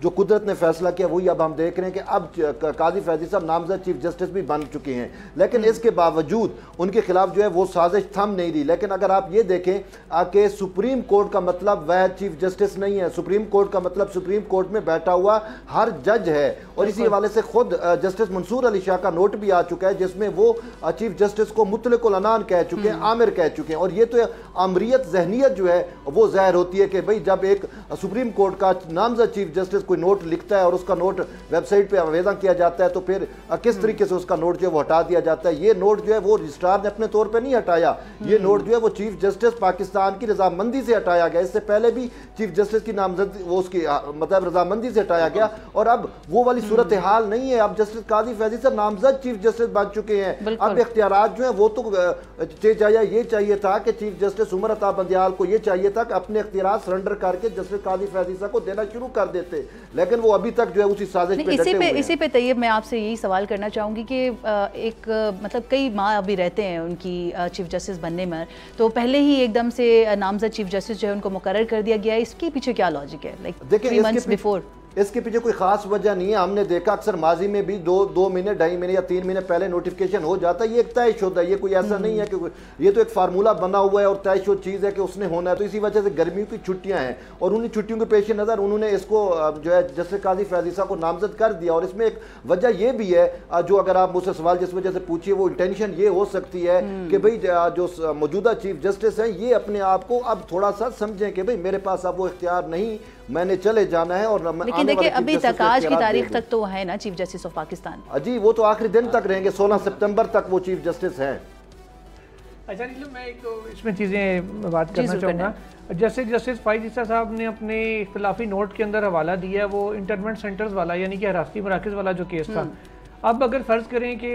जो कुदरत ने फैसला किया वही अब हम देख रहे हैं कि अब काजी फैज़ ईसा नामजद चीफ जस्टिस भी बन चुके हैं, लेकिन इसके बावजूद उनके खिलाफ जो है वो साजिश थम नहीं रही। लेकिन अगर आप ये देखें कि सुप्रीम कोर्ट का मतलब वह चीफ जस्टिस नहीं है, सुप्रीम कोर्ट का मतलब सुप्रीम कोर्ट में बैठा हुआ हर जज है और इसी हवाले से खुद जस्टिस मंसूर अली शाह का नोट भी आ चुका है जिसमें वो चीफ जस्टिस को मुतलकुल अनान कह चुके हैं, आमिर कह चुके हैं। और ये तो आमरीत जहनीत जो है वो ज़ाहिर होती है कि भाई जब एक सुप्रीम कोर्ट का नामजद चीफ जस्टिस कोई नोट लिखता है और उसका नोट वेबसाइट पे आवेदन किया जाता है तो फिर किस तरीके से उसका नोट जो है वो हटा दिया जाता है। ये नोट जो है वो रजिस्ट्रार ने अपने तौर पे नहीं हटाया, ये नोट जो है वो चीफ जस्टिस पाकिस्तान की रजामंदी से हटाया गया। इससे पहले भी चीफ जस्टिस की नामजद वो उसकी मतलब रजामंदी से हटाया गया और अब वो वाली सूरत हाल नहीं है। अब जस्टिस काजी फैज़ ईसा नामजद चीफ जस्टिस बन चुके हैं। अब इख्तियारात जो है वो तो ये चाहिए था कि चीफ जस्टिस उमर अता बंदियाल को ये चाहिए था कि अपने इख्तियारात सरेंडर करके जस्टिस काजी फैज़ ईसा को देना शुरू कर देते, लेकिन वो अभी तक जो है उसी साजिश पे डटे हुए हैं। इसी पे तैयब मैं आपसे यही सवाल करना चाहूँगी कि एक मतलब कई माह अभी रहते हैं उनकी चीफ जस्टिस बनने में, तो पहले ही एकदम से नामजद चीफ जस्टिस जो है उनको मुकर्रर कर दिया गया है, इसके पीछे क्या लॉजिक है? लाइक 3 months बिफोर इसके पीछे कोई खास वजह नहीं है। हमने देखा अक्सर माजी में भी 2 महीने 2.5 महीने या 3 महीने पहले नोटिफिकेशन हो जाता है, ये एक तयशुदा है, ये कोई ऐसा नहीं है कि ये तो एक फार्मूला बना हुआ है और तयशुदा चीज़ है कि उसने होना है। तो इसी वजह से गर्मियों की छुट्टियां हैं और उन्हीं छुट्टियों के पेश नज़र उन्होंने इसको जो है जस्टिस काजी फैज़ ईसा को नामजद कर दिया। और इसमें एक वजह यह भी है, जो अगर आप मुझसे सवाल जिस वजह से पूछिए वो इंटेंशन ये हो सकती है कि भाई जो मौजूदा चीफ जस्टिस हैं ये अपने आप को अब थोड़ा सा समझें कि भाई मेरे पास अब वो इख्तियार नहीं, मैंने चले जाना है। और लेकिन देखिए अभी तक आज की तारीख तक तो है ना चीफ जस्टिस ऑफ पाकिस्तान, जी वो तो आखिरी दिन तक रहेंगे, 16 सितंबर तक वो चीफ जस्टिस हैं। अच्छा नीलम, मैं एक इसमें चीज़ें बात करना चाहूँगा। जैसे जस्टिस फैज़ ईसा साहब ने अपने इख्तिलाफी नोट के अंदर हवाला दिया है वो इंटरमेंट सेंटर्स वाला यानी कि हिरासती मराकज़ वाला जो केस था। अब अगर फ़र्ज़ करें कि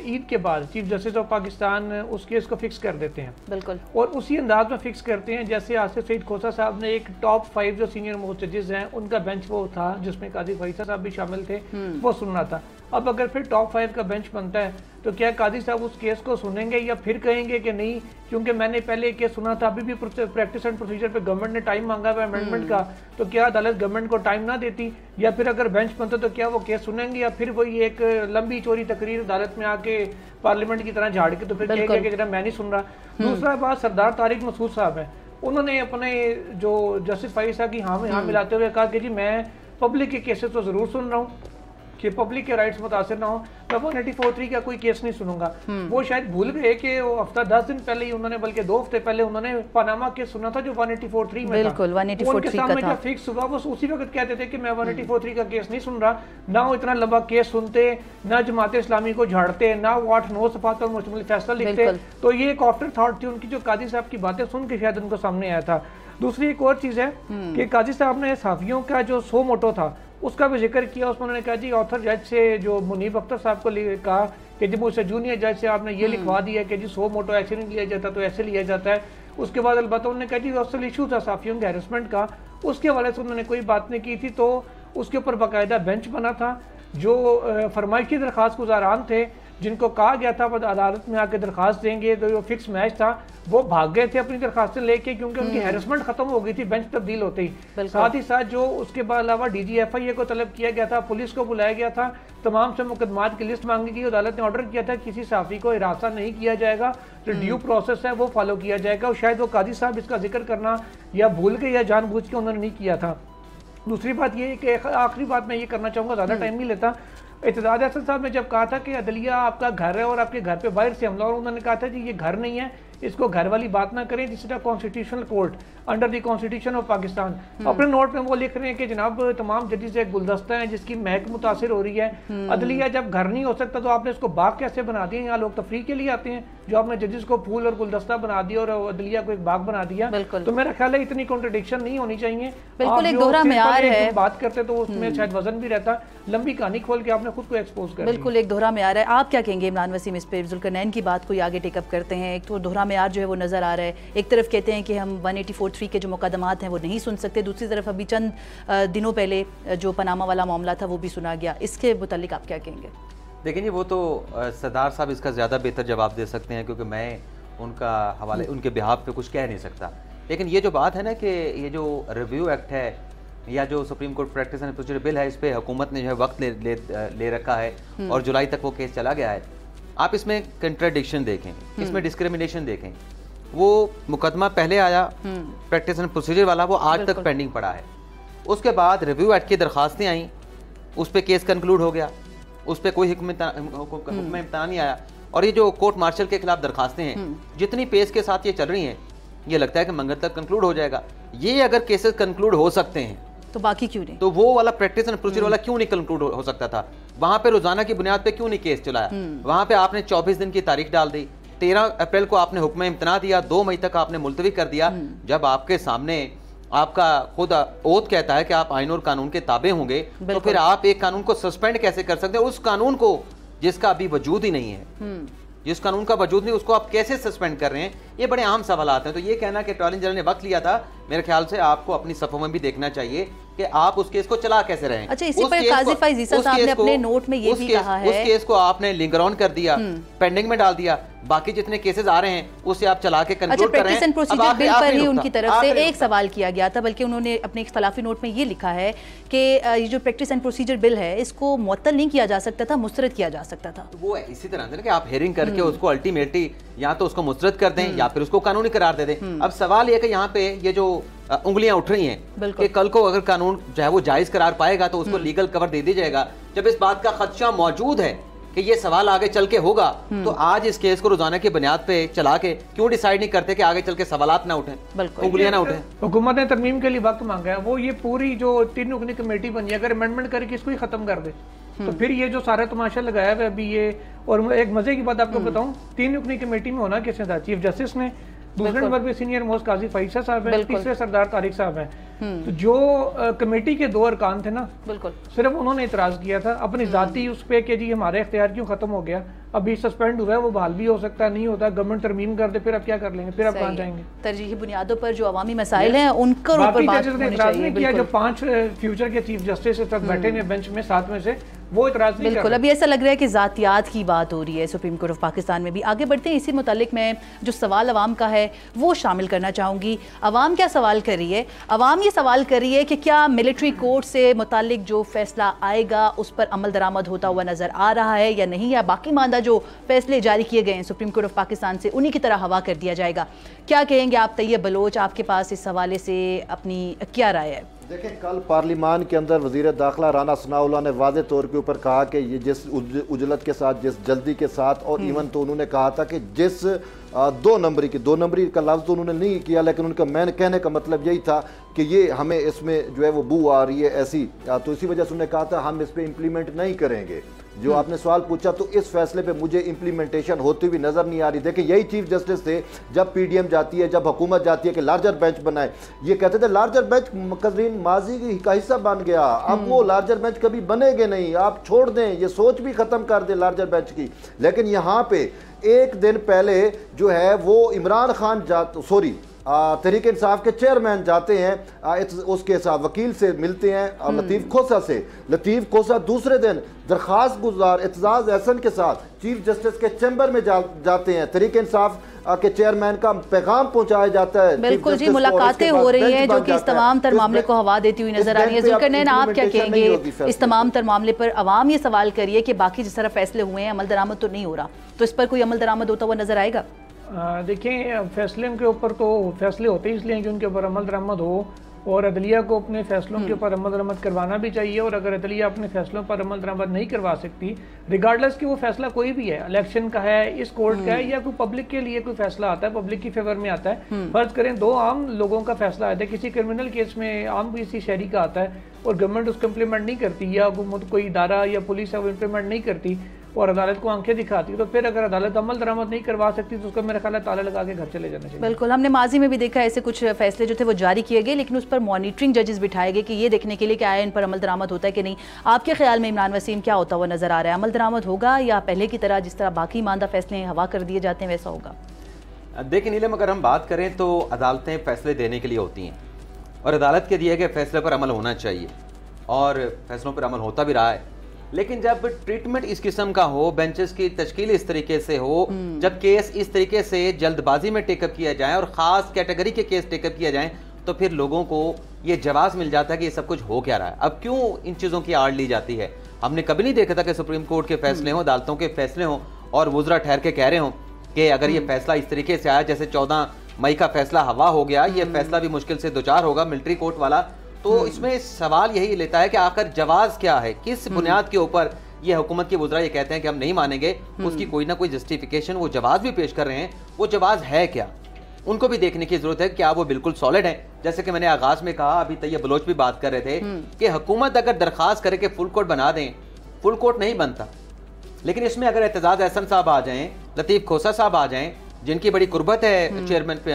ईद के बाद चीफ जस्टिस ऑफ पाकिस्तान उस केस को फिक्स कर देते हैं, बिल्कुल, और उसी अंदाज में फिक्स करते हैं जैसे आसिफ सईद खोसा साहब ने एक टॉप 5 जो सीनियर मोस्ट जजेस हैं उनका बेंच वो था जिसमें काजी फैज़ ईसा साहब भी शामिल थे, वो सुनना था। अब अगर फिर टॉप 5 का बेंच बनता है तो क्या काजी साहब उस केस को सुनेंगे या फिर कहेंगे कि नहीं क्योंकि मैंने पहले एक केस सुना था, अभी भी प्रैक्टिस एंड प्रोसीजर पे गवर्नमेंट ने टाइम मांगा हुआ अमेंडमेंट का, तो क्या अदालत गवर्नमेंट को टाइम ना देती? या फिर अगर बेंच बनता तो क्या वो केस सुनेंगे या फिर वही एक लंबी चौड़ी तकरीर अदालत में आके पार्लियामेंट की तरह झाड़ के तो फिर कहेंगे कि जरा मैं नहीं सुन रहा। दूसरा बात सरदार तारिक मसूद साहब है, उन्होंने अपने जो जस्टिस फैज़ ईसा की हाँ में हाँ मिलाते हुए कहा कि जी मैं पब्लिक के केसेस तो ज़रूर सुन रहा हूँ कि पब्लिक के राइट्स मुतासिर ना हो, मैं 184(3) का कोई केस नहीं सुनूंगा। वो शायद भूल गए कि वो हफ्ता 10 दिन पहले ही उन्होंने, बल्कि 2 हफ्ते पहले उन्होंने पनामा केस सुना था जो 184(3) में था। उनके सामने जब फिक्स हुआ वो उसी वक्त कहते थे कि मैं 184(3) का केस नहीं सुन रहा। ना वो इतना लंबा केस सुनते, ना जमात इस्लामी को झाड़ते, ना वो 8-9 सफ़ात पर मुश्तमिल फैसला लिखते। तो ये एक आफ्टर थॉट थी उनकी जो काजी साहब की बातें सुन के शायद उनको सामने आया था। दूसरी एक और चीज़ है कि काजी साहब ने सहाफ़ियों का जो सो मोटो था उसका भी जिक्र किया। उसमें उन्होंने कहा जी ऑथर जज से जो मुनीब अख्तर साहब को कहा कि जब मुझसे जूनियर जज से आपने ये लिखवा दिया कि जी सो मोटो ऐसे नहीं लिया जाता तो ऐसे लिया जाता है। उसके बाद अलबत्ता उन्होंने कहा जी असल इशू था सहाफ़ियों के हैरेसमेंट का, उसके हवाले से उन्होंने कोई बात नहीं की थी, तो उसके ऊपर बाकायदा बेंच बना था। जो फरमाइशी दरख्वास्त गुजारान थे जिनको कहा गया था अदालत में आके दरख्वास्त देंगे, तो जो फिक्स मैच था वो भाग गए थे अपनी दरख्वास्तें लेके क्योंकि उनकी हैरेसमेंट खत्म हो गई थी बेंच तब्दील होते ही। साथ ही साथ जो उसके बाद अलावा DGFIA को तलब किया गया था, पुलिस को बुलाया गया था, तमाम से मुकदमात की लिस्ट मांगी गई। अदालत ने ऑर्डर किया था किसी सहाफ़ी को हिरासत नहीं किया जाएगा, जो ड्यू प्रोसेस है वो फॉलो किया जाएगा। और शायद वो काजी साहब इसका जिक्र करना या भूल गए या जानबूझ के उन्होंने नहीं किया था। दूसरी बात ये कि आखिरी बात मैं ये करना चाहूँगा, ज़्यादा टाइम नहीं लेता। इत्तेदाद अहसन साहब ने जब कहा था कि अदलिया आपका घर है और आपके घर पे बाहर से हमला, और उन्होंने कहा था जी ये घर नहीं है, इसको घर वाली बात ना करें, जिस तरह constitutional court under the constitution of Pakistan. अपने नोट में वो लिख रहे हैं कि जनाब तमाम जजेस एक गुलदस्ता है जिसकी महक मुतासिर हो रही है। अदलिया जब घर नहीं हो सकता तो आपने इसको बाग कैसे बना दिया? यहाँ लोग तफरीह के लिए आते हैं, जो आपने जजेस को फूल और गुलदस्ता बना दिया और अदलिया को एक बाग बना दिया। तो मेरा ख्याल है इतनी कॉन्ट्रडिक्शन नहीं होनी चाहिए। बिल्कुल एक दोहरा म्यार है, बात करते तो उसमें शायद वजन भी रहता। लंबी कहानी खोल के आपने खुद को एक्सपोज कर बिल्कुल एक दोहरा म्यार है। आप क्या कहेंगे इमरान वसीम इस पे? जुल्करनैन की बात को आगे टेकअप करते हैं, एक तो दोहरा म्यार जो है वो नजर आ रहा है। एक तरफ कहते हैं कि हम 184(3) के जो मुकदमात हैं वो नहीं सुन सकते, दूसरी तरफ अभी चंद दिनों पहले जो पनामा वाला मामला था वो भी सुना गया। इसके मुतालिक आप क्या कहेंगे? देखिए जी, वो तो सरदार साहब इसका ज़्यादा बेहतर जवाब दे सकते हैं, क्योंकि मैं उनका हवाले उनके बिहाफ पे कुछ कह नहीं सकता। लेकिन ये जो बात है ना कि ये जो रिव्यू एक्ट है या जो supreme court practice and procedure bill है, इस पे हुकूमत ने जो है वक्त ले रखा है और जुलाई तक वो केस चला गया है। आप इसमें कंट्राडिक्शन देखें, इसमें डिस्क्रिमिनेशन देखें। वो मुकदमा पहले आया प्रैक्टिस एंड प्रोसीजर वाला, वो आज तक पेंडिंग पड़ा है। उसके बाद रिव्यू एक्ट की दरखास्तें आई, उस पर केस कंक्लूड हो गया, उस पर कोई हुक्म इम्तिहान नहीं आया। और ये जो कोर्ट मार्शल के खिलाफ दरखास्तें हैं, जितनी पेस के साथ ये चल रही हैं, ये लगता है कि मंगल तक कंक्लूड हो जाएगा। ये अगर केसेस कंक्लूड हो सकते हैं तो बाकी क्यों नहीं? तो वो वाला प्रैक्टिस एंड प्रोसीजर वाला क्यों नहीं कंक्लूड हो सकता था? वहां पे रोजाना की बुनियाद पे क्यों नहीं केस चलाया? वहां पे आपने 24 दिन की तारीख डाल दी, 13 अप्रैल को आपने हुक्म इम्तना दिया, 2 मई तक आपने मुलतवी कर दिया। जब आपके सामने आपका खुद ओथ कहता है कि आप आईन और कानून के ताबे होंगे, तो फिर आप एक कानून को सस्पेंड कैसे कर सकते हैं? उस कानून को जिसका अभी वजूद ही नहीं है, जिस कानून का वजूद नहीं, उसको आप कैसे सस्पेंड कर रहे हैं? ये बड़े अहम सवालात हैं। तो ये कहना कि अटॉर्नी जनरल ने वक्त लिया था, मेरे ख्याल से आपको अपनी सफों में भी देखना चाहिए कि आप उस केस को चला कैसे रहे हैं। अच्छा, इसी पर काजी फैज ईसा साहब ने अपने नोट में ये भी कहा है, उस केस को आपने लिंगर ऑन कर दिया, पेंडिंग में डाल दिया। बाकी जितने केसेस आ रहे हैं उससे आप चला के कंक्लूड कर रहे हैं। प्रैक्टिस एंड प्रोसीजर बिल पर ही उनकी तरफ से एक सवाल किया गया था, बल्कि उन्होंने अपने इख्तलाफी नोट में ये लिखा है कि ये जो प्रैक्टिस एंड प्रोसीजर बिल है इसको मुअत्तल नहीं किया जा सकता था, मुस्तरद किया जा सकता था। वो इसी तरह से ना कि आप हेयरिंग करके उसको अल्टीमेटली या तो उसको मुस्तरद कर दें या फिर उसको कानूनी करार दे दें। अब सवाल ये कि यहाँ पे ये जो उंगलियां उठ रही हैं कि कल को अगर कानून जो है वो जायज करार पाएगा तो उसको लीगल कवर दे दिया जाएगा। जब इस बात का खदशा मौजूद है कि ये सवाल आगे चल के होगा, तो आज इस केस को रोजाना की बुनियाद पे चला के क्यों डिसाइड नहीं करते कि आगे चल के सवालात ना उठें, उंगलियां ना उठें? हुकूमत ने तरमीम के लिए वक्त मांगा है, वो ये पूरी जो 3 रुकनी कमेटी बनी है, अगर अमेंडमेंट करके इसको ही खत्म कर दे तो फिर ये जो सारा तमाशा लगाया हुआ अभी ये। और एक मजे की बात आपको बताऊं, 3 रुकनी कमेटी में होना किसने था? चीफ जस्टिस ने, दूसरे नंबर पे सीनियर मोस्ट काजी फैसल साहब हैं, तीसरे सरदार तारिक साहब हैं। तो जो कमेटी के 2 अरकान थे ना, बिल्कुल सिर्फ उन्होंने इतराज किया था अपनी जाती उस पे कि जी हमारे इख्तियार क्यों खत्म हो गया, अभी सस्पेंड हुआ है, वो बहाल भी हो सकता है, नहीं होता, गवर्नमेंट तरमीम कर दे, फिर अब क्या कर लेंगे, फिर अब कहाँ जाएंगे? तरजीही बुनियादों पर जो अवामी मसाइल हैं उनके ऊपर बात होनी चाहिए। किया जो 5 फ्यूचर के चीफ जस्टिस इस वक्त बैठे हैं बेंच में 7 में से, वो इतराज नहीं। बिल्कुल, अभी ऐसा लग रहा है कि ज़ातियात की बात हो रही है सुप्रीम कोर्ट ऑफ पाकिस्तान में भी। आगे बढ़ते हैं, इसी मुतालिक मैं जो सवाल अवाम का है वो शामिल करना चाहूँगी। अवाम क्या सवाल कर रही है? अवाम ये सवाल कर रही है कि क्या मिलिट्री कोर्ट से मुतालिक जो फैसला आएगा उस पर अमल दरामद होता हुआ नज़र आ रहा है या नहीं, या बाकी मानदा जो फैसले जारी किए गए हैं सुप्रीम कोर्ट ऑफ पाकिस्तान से उन्हीं की तरह हवा कर दिया जाएगा? क्या कहेंगे आप तैयब बलोच, आपके पास इस हवाले से अपनी क्या राय है? देखिए, कल पार्लिमान के अंदर वज़ीर दाखिला राना सनाउल्लाह ने वाज़े तौर के ऊपर कहा कि ये जिस उजलत के साथ, जिस जल्दी के साथ, और इवन तो उन्होंने कहा था कि जिस 2 नंबरी का लफ्ज़ तो उन्होंने नहीं किया, लेकिन उनका मैंने कहने का मतलब यही था कि ये हमें इसमें जो है वो बू आ रही है ऐसी, तो इसी वजह से उन्होंने कहा था हम इस पर इम्प्लीमेंट नहीं करेंगे। जो आपने सवाल पूछा, तो इस फैसले पे मुझे इम्प्लीमेंटेशन होती हुई नज़र नहीं आ रही। देखिए, यही चीफ जस्टिस थे जब पीडीएम जाती है, जब हुकूमत जाती है कि लार्जर बेंच बनाए, ये कहते थे लार्जर बेंच कज़रीन माजी का हिस्सा बन गया, अब वो लार्जर बेंच कभी बनेगे नहीं, आप छोड़ दें, ये सोच भी ख़त्म कर दें लार्जर बेंच की। लेकिन यहाँ पे एक दिन पहले जो है वो इमरान खान तहरीक इंसाफ के चेयरमैन जाते हैं, उसके साथ वकील से मिलते हैं और लतीफ़ खोसा से। लतीफ़ खोसा दूसरे दिन दरख्वास्त गुजार एतजाज़ एहसन के साथ चीफ जस्टिस के चैम्बर में जाते हैं। तहरीक इंसाफ के चेयरमैन का पैगाम पहुंचाया जाता है। बिल्कुल जी, मुलाकातें हो रही हैं जो कि इस तमाम तर मामले को हवा देती हुई नजर आ रही है। जुल्करनैन, आप क्या कहेंगे इस तमाम तर मामले पर? अवाम ये सवाल करिए कि बाकी जिस तरह फैसले हुए हैं अमल दरामद तो नहीं हो रहा, तो इस पर कोई अमल दरामद होता हुआ नजर आएगा? देखिए, फैसले के ऊपर तो फैसले होते हैं इसलिए कि उनके ऊपर अमल दरामद हो, और अदलिया को अपने फैसलों के ऊपर अमल दरामद करवाना भी चाहिए। और अगर अदलिया अपने फैसलों पर अमल दरामद नहीं करवा सकती, रिगार्डलेस कि वो फैसला कोई भी है, इलेक्शन का है, इस कोर्ट का है, या कोई पब्लिक के लिए कोई फैसला आता है, पब्लिक की फेवर में आता है, फर्ज करें 2 आम लोगों का फैसला आता है, किसी क्रिमिनल केस में आम किसी शहरी का आता है और गवर्नमेंट उसको इम्प्लीमेंट नहीं करती, या कोई इदारा या पुलिस है वो इम्प्लीमेंट नहीं करती और अदालत को आंखें दिखाती है, तो फिर अगर अदालत अमल दरामद नहीं करवा सकती तो उसको मेरा ख्याल है ताला लगा के घर चले जाना चाहिए। बिल्कुल, हमने माजी में भी देखा ऐसे कुछ फैसले जो थे वो जारी किए गए, लेकिन उस पर मॉनिटरिंग जजेस बिठाए गए कि ये देखने के लिए कि आया इन पर अमल दरामद होता है कि नहीं। आपके ख्याल में इमरान वसीम क्या होता हुआ नजर आ रहा है? अमल दरामद होगा या पहले की तरह जिस तरह बाकी मानदा फैसले हवा कर दिए जाते हैं वैसा होगा? देखिए नीलम, अगर हम बात करें तो अदालतें फैसले देने के लिए होती हैं और अदालत के दिए गए फैसले पर अमल होना चाहिए और फैसलों पर अमल होता भी रहा है। लेकिन जब ट्रीटमेंट इस किस्म का हो, बेंचेस की तश्कील इस तरीके से हो, जब केस इस तरीके से जल्दबाजी में टेकअप किया जाए और ख़ास कैटेगरी के केस टेकअप किया जाए, तो फिर लोगों को ये जवाब मिल जाता है कि ये सब कुछ हो क्या रहा है। अब क्यों इन चीज़ों की आड़ ली जाती है? हमने कभी नहीं देखा था कि सुप्रीम कोर्ट के फैसले हों, अदालतों के फैसले हों और वुज़रा ठहर के कह रहे हों कि अगर ये फैसला इस तरीके से आया, जैसे 14 मई का फैसला हवा हो गया, ये फैसला भी मुश्किल से 2 4 होगा मिलिट्री कोर्ट वाला। तो इसमें सवाल यही लेता है कि आखिर जवाब क्या है, किस बुनियाद के ऊपर ये हुकूमत के वुज़रा ये कहते हैं कि हम नहीं मानेंगे, उसकी कोई ना कोई जस्टिफिकेशन वो जवाब भी पेश कर रहे हैं, वो जवाब है क्या, उनको भी देखने की जरूरत है। क्या वो बिल्कुल सॉलिड है? जैसे कि मैंने आगाज में कहा, अभी तैयब बलोच भी बात कर रहे थे कि हुकूमत अगर दरखास्त करे कि फुल कोर्ट बना दें, फुल कोर्ट नहीं बनता, लेकिन इसमें अगर एतजाज एहसन साहब आ जाएं, लतीफ़ खोसा साहब आ जाएं, जिनकी बड़ी कुर्बत है चेयरमैन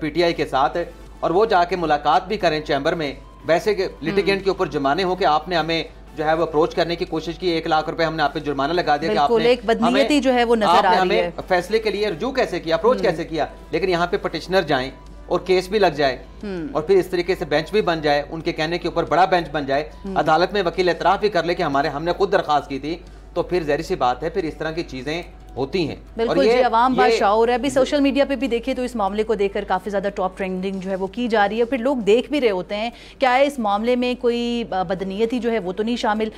PTI के साथ, और वो जाके मुलाकात भी करें चैम्बर में, वैसे लिटिगेंट के ऊपर जुर्माने हो कि आपने हमें जो है वो अप्रोच करने की कोशिश की, 1 लाख रुपए हमने आप पे जुर्माना लगा दिया कि आपने एक बदनीयती जो है वो नजर आ रही है। फैसले के लिए रुजू कैसे किया, अप्रोच कैसे किया, लेकिन यहाँ पे पटिशनर जाएं और केस भी लग जाए और फिर इस तरीके से बेंच भी बन जाए, उनके कहने के ऊपर बड़ा बेंच बन जाए, अदालत में वकील एतराफ़ भी कर ले कि हमने खुद दरखास्त की थी, तो फिर ज़ाहिर सी बात है फिर इस तरह की चीज़ें होती हैं। बिल्कुल जी, अवाम बाशाऊर है। अभी सोशल मीडिया पे भी देखें तो इस मामले को देखकर काफ़ी ज़्यादा टॉप ट्रेंडिंग जो है वो की जा रही है, फिर लोग देख भी रहे होते हैं क्या है इस मामले में कोई बदनीयती जो है वो तो नहीं शामिल।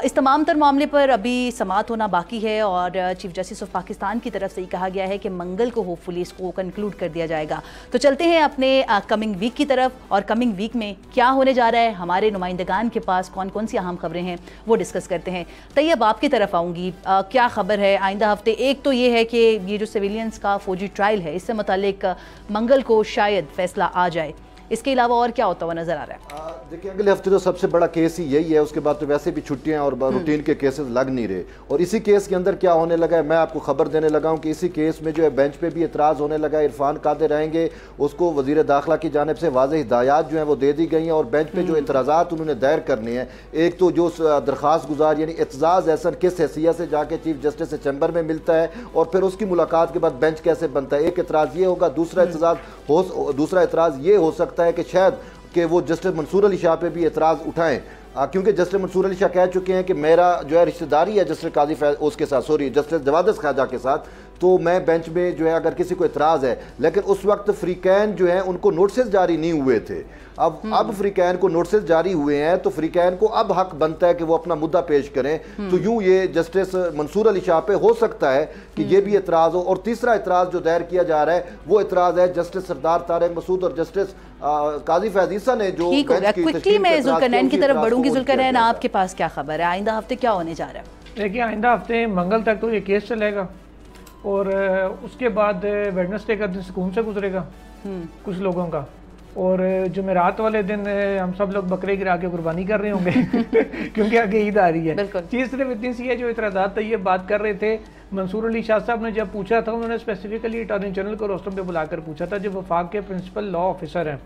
इस तमाम तर मामले पर अभी समाअत होना बाकी है और चीफ जस्टिस ऑफ पाकिस्तान की तरफ से ही कहा गया है कि मंगल को होपफुली इसको कंक्लूड कर दिया जाएगा। तो चलते हैं अपने कमिंग वीक की तरफ, और कमिंग वीक में क्या होने जा रहा है, हमारे नुमाइंदगान के पास कौन कौन सी अहम खबरें हैं वो डिस्कस करते हैं। तैयब, आपकी तरफ आऊँगी, क्या खबर है आइंदा हफ्ते? एक तो ये है कि ये जो सिविलियंस का फौजी ट्रायल है इससे मुतालिक मंगल को शायद फैसला आ जाए, इसके अलावा और क्या होता हुआ नजर आ रहा है? देखिए अगले हफ्ते तो सबसे बड़ा केस ही यही है, उसके बाद तो वैसे भी छुट्टियां और रूटीन के केसेस लग नहीं रहे। और इसी केस के अंदर क्या होने लगा है, मैं आपको खबर देने लगा हूं कि इसी केस में जो है बेंच पे भी एतराज़ होने लगा है। इरफान कादिर रहेंगे, उसको वज़ीर दाखिला की जानिब से वाज़ेह हिदायत जो है वो दे दी गई हैं और बेंच पे जो एतराज़ात उन्होंने दायर करने हैं, एक तो जो दरख्वास्त गुजार यानी एतजाज़ एहसन किस हैसियत से जाके चीफ जस्टिस से चैम्बर में मिलता है और फिर उसकी मुलाकात के बाद बेंच कैसे बनता है, एक एतराज़ ये होगा। दूसरा एतराज़ ये हो सकता है कि शायद कि वो जस्टिस मंसूर अली शाह पे भी एतराज़ उठाएं, क्योंकि जस्टिस मंसूर अली शाह कह चुके हैं कि मेरा जो है रिश्तेदारी है जस्टिस काजी उसके साथ, जस्टिस जवाद खाजा के साथ, तो मैं बेंच में जो है अगर किसी को एतराज़ है, लेकिन उस वक्त फ्रीकैन जो है उनको नोटिस जारी नहीं हुए थे। अब फ्रीकैन को नोटिस जारी हुए हैं तो फ्रीकैन को अब हक बनता है कि वो अपना मुद्दा पेश करें। तो यूं ये जस्टिस मंसूर अली शाह पे हो सकता है कि ये भी एतराज़ हो। और तीसरा एतराज़ जो दायर किया जा रहा है वो एतराज़ है जस्टिस सरदार तारिक मसूद और जस्टिस काजी फैज़ ईसा ने जो क्विकली मैं जुल्करनैन की तरफ बढ़ूंगी। जुल्करनैन, आपके पास क्या खबर है, आइंदा हफ्ते क्या होने जा रहा है? देखिए आइंदा हफ्ते मंगल तक तो ये केस चलेगा और उसके बाद वेडनेसडे का दिन सुकून से गुजरेगा कुछ लोगों का, और जुमेरात वाले दिन हम सब लोग बकरे गिरा के कुर्बानी कर रहे होंगे क्योंकि आगे ईद आ रही है। चीज़ सिर्फ इतनी सी है, जो इतराज़ात ये बात कर रहे थे, मंसूर अली शाह साहब ने जब पूछा था, उन्होंने स्पेसिफिकली अटॉर्नी जनरल को रोस्टम पे बुलाकर पूछा था, जो वफाक के प्रिंसिपल लॉ ऑफिसर हैं।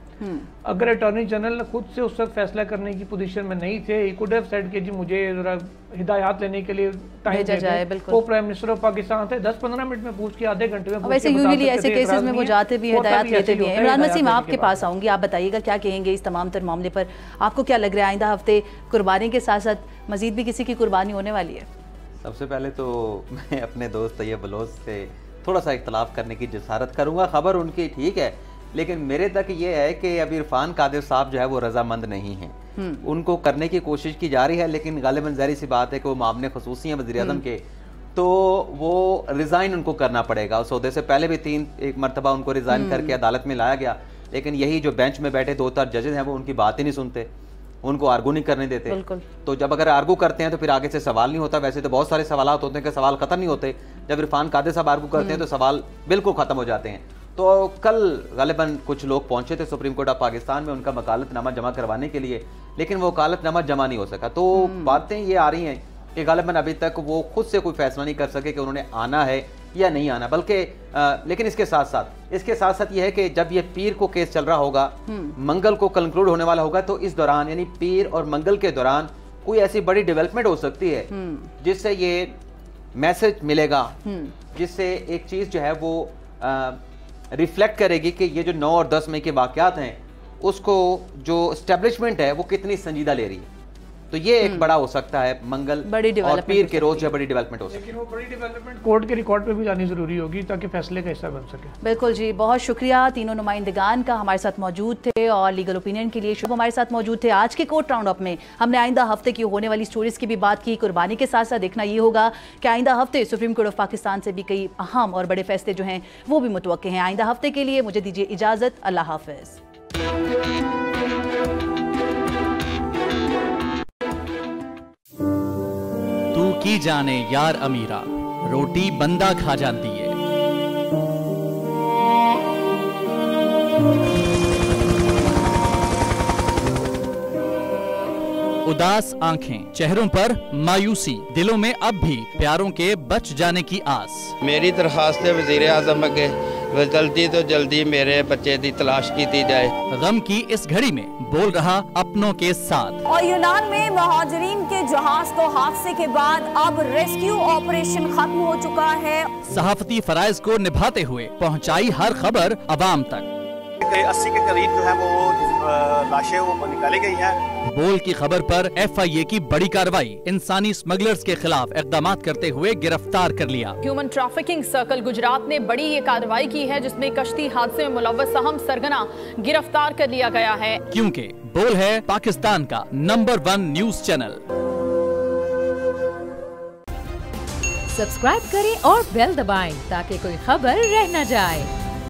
अगर अटॉर्नी जनरल खुद से उस वक्त फैसला करने की पोजीशन में नहीं थे, ही कुड हैव सेड कि जी मुझे जरा हिदायत लेने के लिए टाइम दे दो। वो प्राइम मिनिस्टर ऑफ पाकिस्तान थे, 10-15 मिनट में पूछ के आधे घंटे में। वैसे यूजुअली ऐसे केसेस में वो जाते भी हिदायत लेते भी हैं। इमरान वसीम, आपके पास आऊँगी, आप बताइएगा क्या कहेंगे इस तमाम तर मामले पर? आपको क्या लग रहा है आइंदा हफ्ते कुर्बानी के साथ साथ मजीद भी किसी की कुर्बानी होने वाली है? सबसे पहले तो मैं अपने दोस्त तैयब बलोच से थोड़ा सा इख्तलाफ करने की जसारत करूँगा। ख़बर उनकी ठीक है, लेकिन मेरे तक ये है कि अभी इरफान कादिर साहब जो है वो रजामंद नहीं हैं। उनको करने की कोशिश की जा रही है, लेकिन गालिबन ज़ाहिर सी बात है कि वो मामले ख़ुसूसी हैं वज़ीर आज़म के, तो वो रिज़ाइन उनको करना पड़ेगा। उस ओहदे से पहले भी 3 मरतबा उनको रिज़ाइन करके अदालत में लाया गया, लेकिन यही जो बेंच में बैठे 2-4 जजेस हैं वो उनकी बात ही नहीं सुनते, उनको आर्गू नहीं करने देते। बिल्कुल। तो जब अगर आर्गू करते हैं तो फिर आगे से सवाल नहीं होता। वैसे तो बहुत सारे सवाल होते हैं कि सवाल खत्म नहीं होते, जब इरफान कादिर साहब आर्गू करते हैं तो सवाल बिल्कुल खत्म हो जाते हैं। तो कल गालिबन कुछ लोग पहुंचे थे सुप्रीम कोर्ट ऑफ पाकिस्तान में उनका वकालतनामा जमा करवाने के लिए, लेकिन वो वकालतनामा जमा नहीं हो सका। तो बातें ये आ रही हैं कि गालिबन अभी तक वो खुद से कोई फैसला नहीं कर सके कि उन्होंने आना है या नहीं आना, बल्कि लेकिन इसके साथ साथ ये है कि जब ये पीर को केस चल रहा होगा, मंगल को कंक्लूड होने वाला होगा, तो इस दौरान यानी पीर और मंगल के दौरान कोई ऐसी बड़ी डेवलपमेंट हो सकती है जिससे ये मैसेज मिलेगा, जिससे एक चीज़ जो है वो रिफ्लेक्ट करेगी कि ये जो 9 और 10 मई के वाक़यात हैं उसको जो एस्टेब्लिशमेंट है वो कितनी संजीदा ले रही है। तो ये एक बड़ा हो सकता है मंगल और पीर के रोज बड़ी डेवलपमेंट हो सकती है। लेकिन वो बड़ी डेवलपमेंट कोर्ट के रिकॉर्ड पे भी जानी जरूरी होगी ताकि फैसले का हिस्सा बन सके। बिल्कुल जी, बहुत शुक्रिया तीनों नुमाइंदगान का हमारे साथ मौजूद थे और लीगल ओपिनियन के लिए शुभ हमारे साथ मौजूद थे। आज के कोर्ट राउंड अप में हमने आइंदा हफ्ते की होने वाली स्टोरीज की भी बात की। कुर्बानी के साथ साथ देखना ये होगा कि आइंदा हफ्ते सुप्रीम कोर्ट ऑफ पाकिस्तान से भी कई अहम और बड़े फैसले जो हैं वो भी मुतवक्के हैं। आइंदा हफ्ते के लिए मुझे दीजिए इजाजत, अल्लाह हाफिज। तू की जाने यार अमीरा, रोटी बंदा खा जाती है। उदास आंखें, चेहरों पर मायूसी, दिलों में अब भी प्यारों के बच जाने की आस। मेरी दरखास्त है वज़ीर आज़म के जल्दी तो जल्दी मेरे बच्चे की तलाश की जाए। गम की इस घड़ी में बोल रहा अपनों के साथ। और यूनान में महाजरीन के जहाज को हादसे के बाद अब रेस्क्यू ऑपरेशन खत्म हो चुका है। सहाफती फराइज को निभाते हुए पहुंचाई हर खबर अवाम तक। 80 के करीब जो है वो लाशें वो निकाली गई हैं। बोल की खबर पर FIA की बड़ी कार्रवाई, इंसानी स्मगलर्स के खिलाफ इकदाम करते हुए गिरफ्तार कर लिया। ह्यूमन ट्रैफिकिंग सर्कल गुजरात ने बड़ी ये कार्रवाई की है जिसमें कश्ती हादसे में मुलव्वस अहम सरगना गिरफ्तार कर लिया गया है। क्योंकि बोल है पाकिस्तान का नंबर 1 न्यूज चैनल। सब्सक्राइब करें और बेल दबाएं ताकि कोई खबर रह न जाए।